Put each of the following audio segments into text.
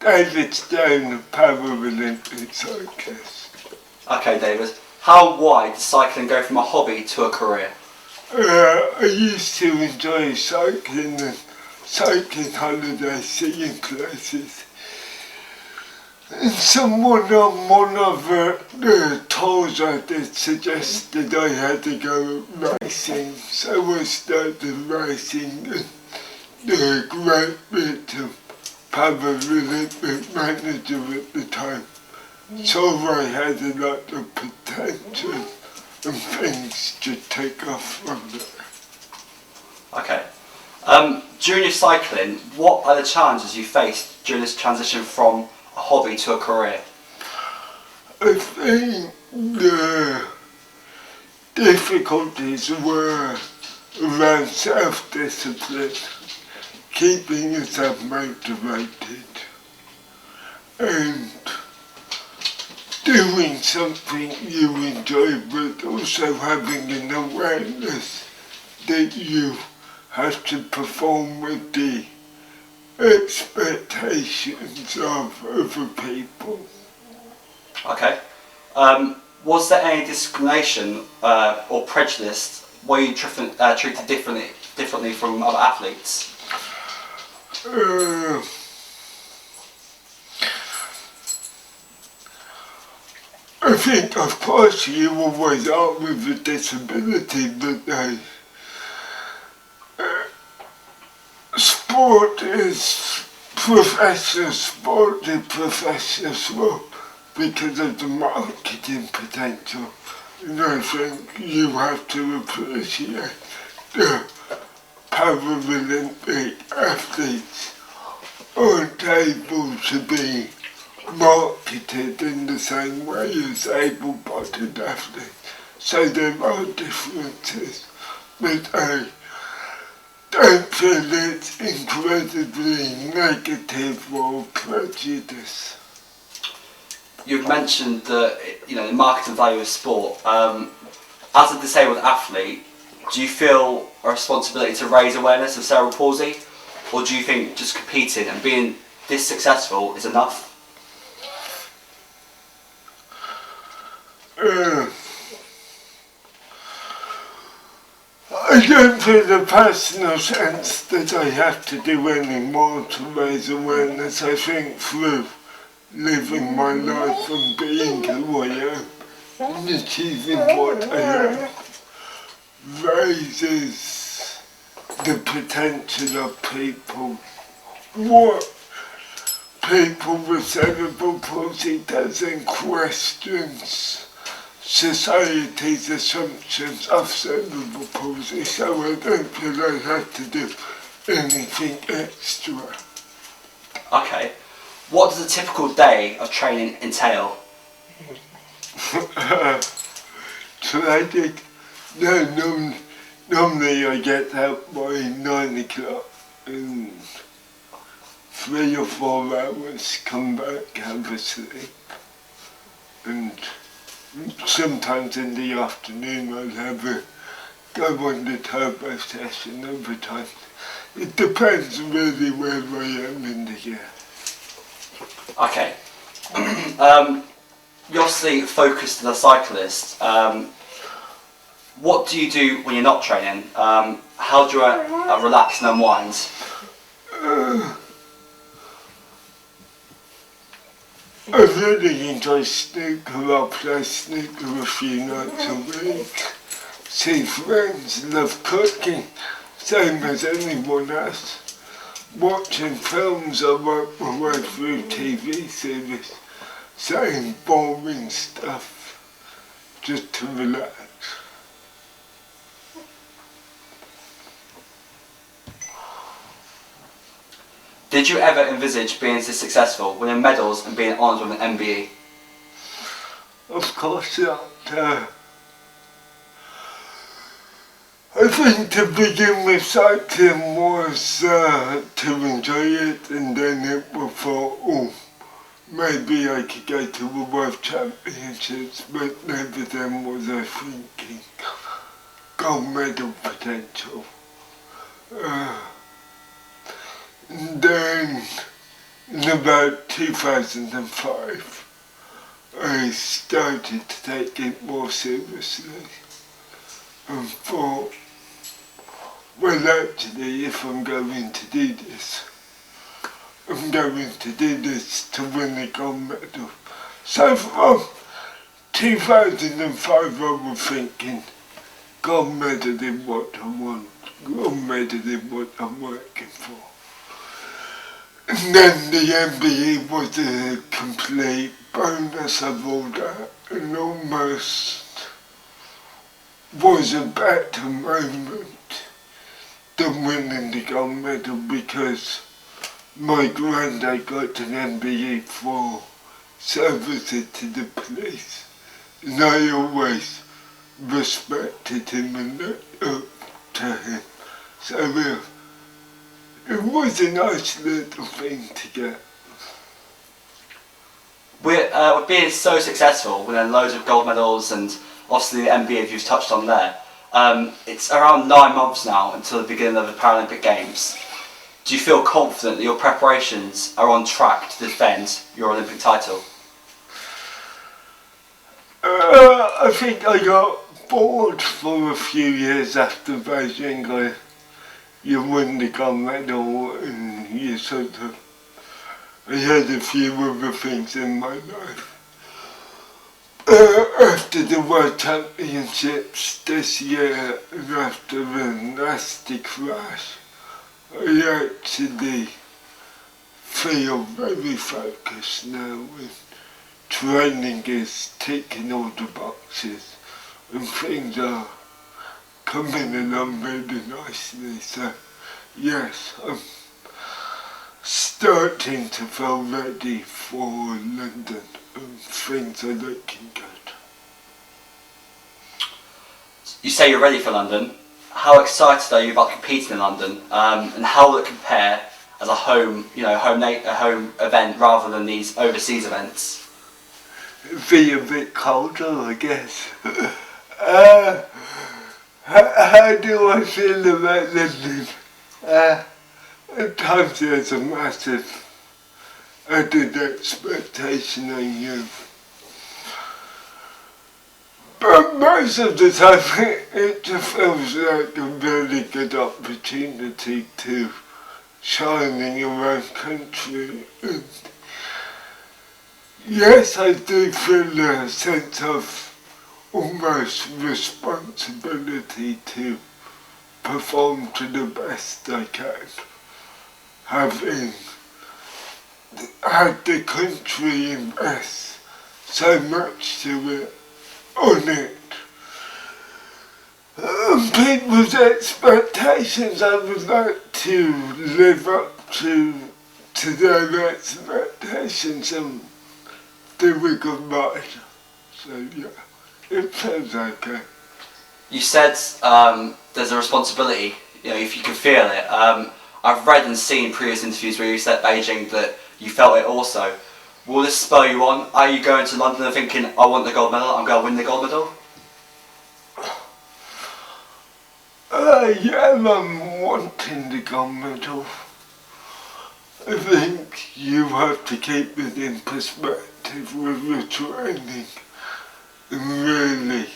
David Stone, a Paralympic cyclist. Okay, David. How wide does cycling go from a hobby to a career? I used to enjoy cycling and cycling holidays, seeing places. And someone on one of the tours I did suggested I had to go racing, so I started racing, and the Great Britain Paralympic manager at the time saw I had a lot of potential and things to take off from there. Okay. During your cycling, what are the challenges you faced during this transition from a hobby to a career? I think the difficulties were around self-discipline, keeping yourself motivated, and doing something you enjoy, but also having an awareness that you have to perform with the expectations of other people. Okay. Was there any discrimination or prejudice? Were you treated differently from other athletes? I think, of course, you always are with a disability, but sport is professional sport because of the marketing potential. And I think you have to appreciate the Paralympic athletes aren't able to be marketed in the same way as able-bodied athletes. So there are differences, but I don't feel it's incredibly negative or prejudice. You've mentioned the marketing value of sport. As a disabled athlete, do you feel a responsibility to raise awareness of cerebral palsy, or do you think just competing and being this successful is enough? I don't feel a personal sense that I have to do any more to raise awareness. I think through living my life and being who I am and achieving what I am raises the potential of people. What people with cerebral palsy does and questions society's assumptions of cerebral palsy, so I don't feel I have to do anything extra. Okay. What does a typical day of training entail? Tragic. No, normally I get up by 9 o'clock and 3 or 4 hours, come back, have a sleep, and sometimes in the afternoon I'll have a go on the turbo session over time. It depends really where I am in the year. Okay. You're obviously focused as a cyclist. What do you do when you're not training? How do you relax and unwind? I really enjoy snooker. I'll play snooker a few nights a week. See friends, love cooking, same as anyone else. Watching films, I work my way through TV series, saying boring stuff, just to relax. Did you ever envisage being this successful, winning medals and being honoured with an MBE? Of course not. I think to begin with, cycling was to enjoy it, and then it was thought, oh, maybe I could go to the World Championships, but never then was I thinking gold medal potential. And then in about 2005, I started to take it more seriously and thought, well, actually, if I'm going to do this, I'm going to do this to win a gold medal. So from 2005 I was thinking, gold medal is what I want, gold medal is what I'm working for. And then the MBE was a complete bonus of all that, and almost was a better moment than winning the gold medal, because my granddad got an MBE for services to the police, and I always respected him and looked up to him. So it was a nice little thing to get. With being so successful, winning loads of gold medals and obviously the MBA you've touched on there, it's around 9 months now until the beginning of the Paralympic Games. Do you feel confident that your preparations are on track to defend your Olympic title? I think I got bored for a few years after Beijing. You win the gold medal and you sort of, I had a few other things in my life. After the World Championships this year and after a nasty crash, I actually feel very focused now, and training is ticking all the boxes and things are coming along really nicely. So yes, I'm starting to feel ready for London and things are looking good. You say you're ready for London. How excited are you about competing in London, and how will it compare as a home event rather than these overseas events? It'd be a bit colder, I guess. How do I feel about London? At times there's a massive added expectation on you. But most of the time it just feels like a really good opportunity to shine in your own country. And yes, I do feel a sense of almost responsibility to perform to the best I can, having had the country invest so much to it, on it. People's expectations, I would like to live up to their expectations and do a good ride. So yeah, it feels okay. You said there's a responsibility, if you can feel it. I've read and seen previous interviews where you said Beijing that you felt it also. Will this spur you on? Are you going to London and thinking, I want the gold medal, I'm going to win the gold medal? Yeah, I'm wanting the gold medal. I think you have to keep it in perspective with your training and really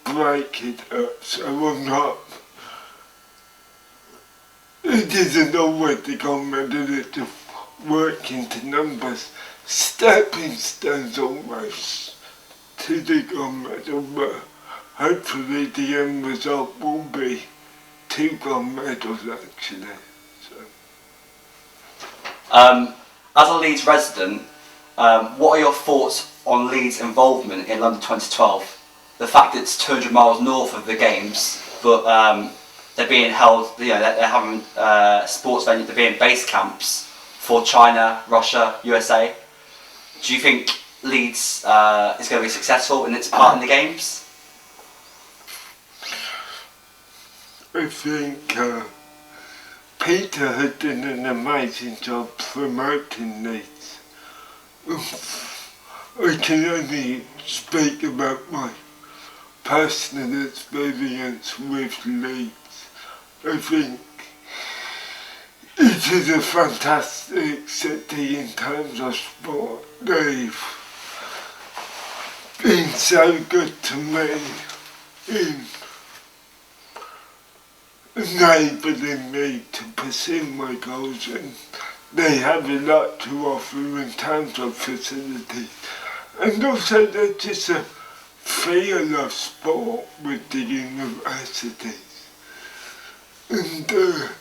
break it up, so I'm not. It isn't always the gold medal, it's just working to numbers, stepping stones almost to the gold medal, but hopefully the end result will be 2 gold medals actually. As a Leeds resident, what are your thoughts on Leeds' involvement in London 2012? The fact that it's 200 miles north of the games, but they're being held, they're having sports venues, they're being base camps for China, Russia, USA. Do you think Leeds is going to be successful in its part in the games? I think Peter had done an amazing job promoting Leeds. I can only speak about my personal experience with Leeds. I think It is a fantastic city in terms of sport. They've been so good to me in enabling me to pursue my goals, and they have a lot to offer in terms of facilities. And also there's just a feel of sport with the universities. And the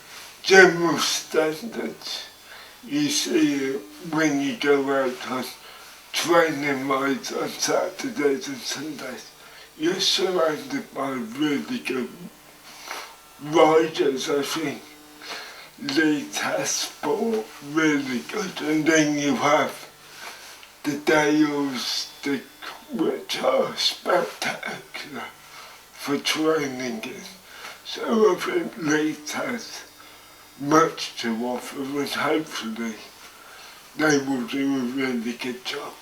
general standards you see it when you go out on training rides on Saturdays and Sundays. You're surrounded by really good riders, I think. Leeds has sport really good, and then you have the Dales, which are spectacular for training in. So I think Leeds has much to offer, and hopefully they will do a really good job.